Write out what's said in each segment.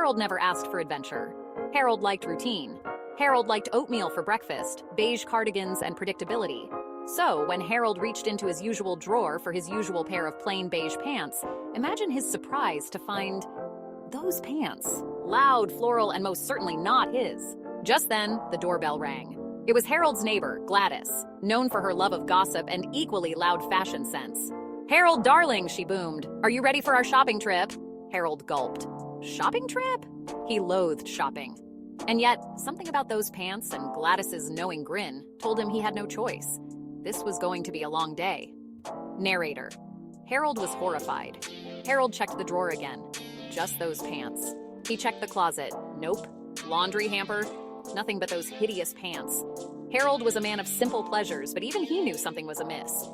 Harold never asked for adventure. Harold liked routine. Harold liked oatmeal for breakfast, beige cardigans, and predictability. So, when Harold reached into his usual drawer for his usual pair of plain beige pants, imagine his surprise to find those pants. Loud, floral, and most certainly not his. Just then, the doorbell rang. It was Harold's neighbor, Gladys, known for her love of gossip and equally loud fashion sense. "Harold, darling," she boomed. "Are you ready for our shopping trip?" Harold gulped. Shopping trip? He loathed shopping. And yet, something about those pants and Gladys's knowing grin told him he had no choice. This was going to be a long day. Narrator. Harold was horrified. Harold checked the drawer again. Just those pants. He checked the closet. Nope. Laundry hamper? Nothing but those hideous pants. Harold was a man of simple pleasures, but even he knew something was amiss.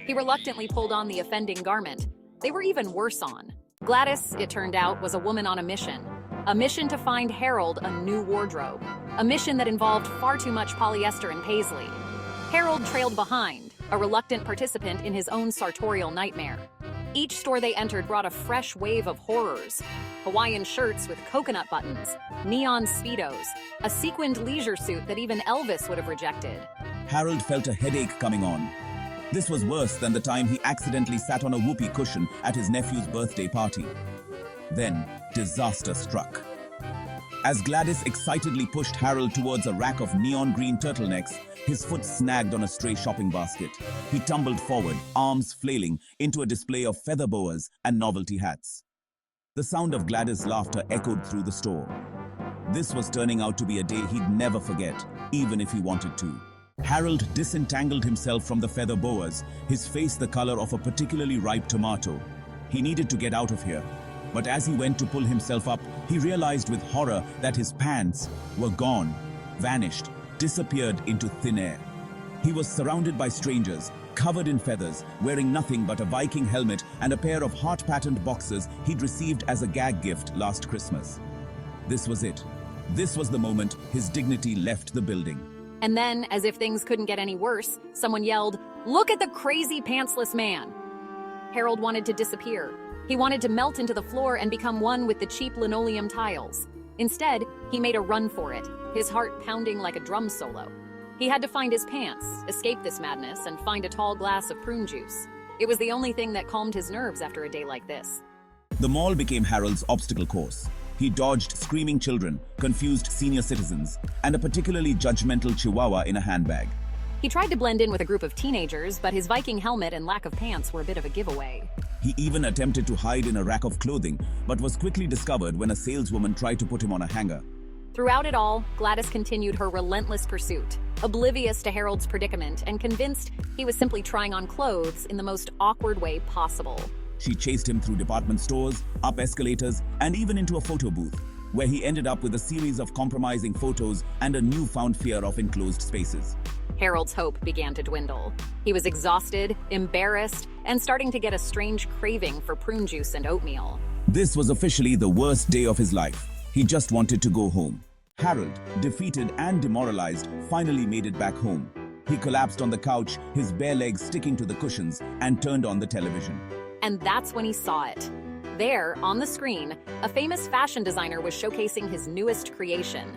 He reluctantly pulled on the offending garment. They were even worse on. Gladys, it turned out, was a woman on a mission. A mission to find Harold a new wardrobe. A mission that involved far too much polyester and paisley. Harold trailed behind, a reluctant participant in his own sartorial nightmare. Each store they entered brought a fresh wave of horrors. Hawaiian shirts with coconut buttons, neon Speedos, a sequined leisure suit that even Elvis would have rejected. Harold felt a headache coming on. This was worse than the time he accidentally sat on a whoopee cushion at his nephew's birthday party. Then, disaster struck. As Gladys excitedly pushed Harold towards a rack of neon green turtlenecks, his foot snagged on a stray shopping basket. He tumbled forward, arms flailing, into a display of feather boas and novelty hats. The sound of Gladys' laughter echoed through the store. This was turning out to be a day he'd never forget, even if he wanted to. Harold disentangled himself from the feather boas, his face the color of a particularly ripe tomato. He needed to get out of here. But as he went to pull himself up, he realized with horror that his pants were gone, vanished, disappeared into thin air. He was surrounded by strangers, covered in feathers, wearing nothing but a Viking helmet and a pair of heart-patterned boxers he'd received as a gag gift last Christmas. This was it. This was the moment his dignity left the building. And then, as if things couldn't get any worse, someone yelled, "Look at the crazy pantsless man!" Harold wanted to disappear. He wanted to melt into the floor and become one with the cheap linoleum tiles. Instead, he made a run for it, his heart pounding like a drum solo. He had to find his pants, escape this madness, and find a tall glass of prune juice. It was the only thing that calmed his nerves after a day like this. The mall became Harold's obstacle course. He dodged screaming children, confused senior citizens, and a particularly judgmental chihuahua in a handbag. He tried to blend in with a group of teenagers, but his Viking helmet and lack of pants were a bit of a giveaway. He even attempted to hide in a rack of clothing, but was quickly discovered when a saleswoman tried to put him on a hanger. Throughout it all, Gladys continued her relentless pursuit, oblivious to Harold's predicament and convinced he was simply trying on clothes in the most awkward way possible. She chased him through department stores, up escalators, and even into a photo booth, where he ended up with a series of compromising photos and a newfound fear of enclosed spaces. Harold's hope began to dwindle. He was exhausted, embarrassed, and starting to get a strange craving for prune juice and oatmeal. This was officially the worst day of his life. He just wanted to go home. Harold, defeated and demoralized, finally made it back home. He collapsed on the couch, his bare legs sticking to the cushions, and turned on the television. And that's when he saw it. There, on the screen, a famous fashion designer was showcasing his newest creation.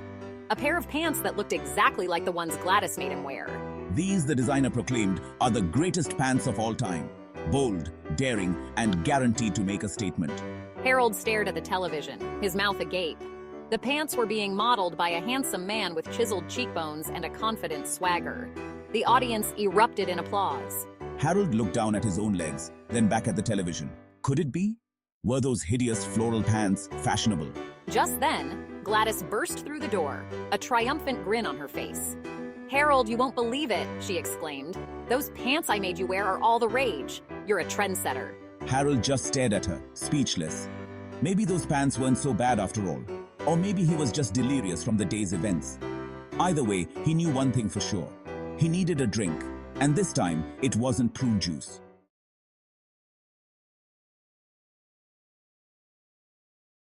A pair of pants that looked exactly like the ones Gladys made him wear. These, the designer proclaimed, are the greatest pants of all time. Bold, daring, and guaranteed to make a statement. Harold stared at the television, his mouth agape. The pants were being modeled by a handsome man with chiseled cheekbones and a confident swagger. The audience erupted in applause. Harold looked down at his own legs, then back at the television. Could it be? Were those hideous floral pants fashionable? Just then, Gladys burst through the door, a triumphant grin on her face. "Harold, you won't believe it," she exclaimed. "Those pants I made you wear are all the rage. You're a trendsetter." Harold just stared at her, speechless. Maybe those pants weren't so bad after all. Or maybe he was just delirious from the day's events. Either way, he knew one thing for sure. He needed a drink, and this time, it wasn't prune juice.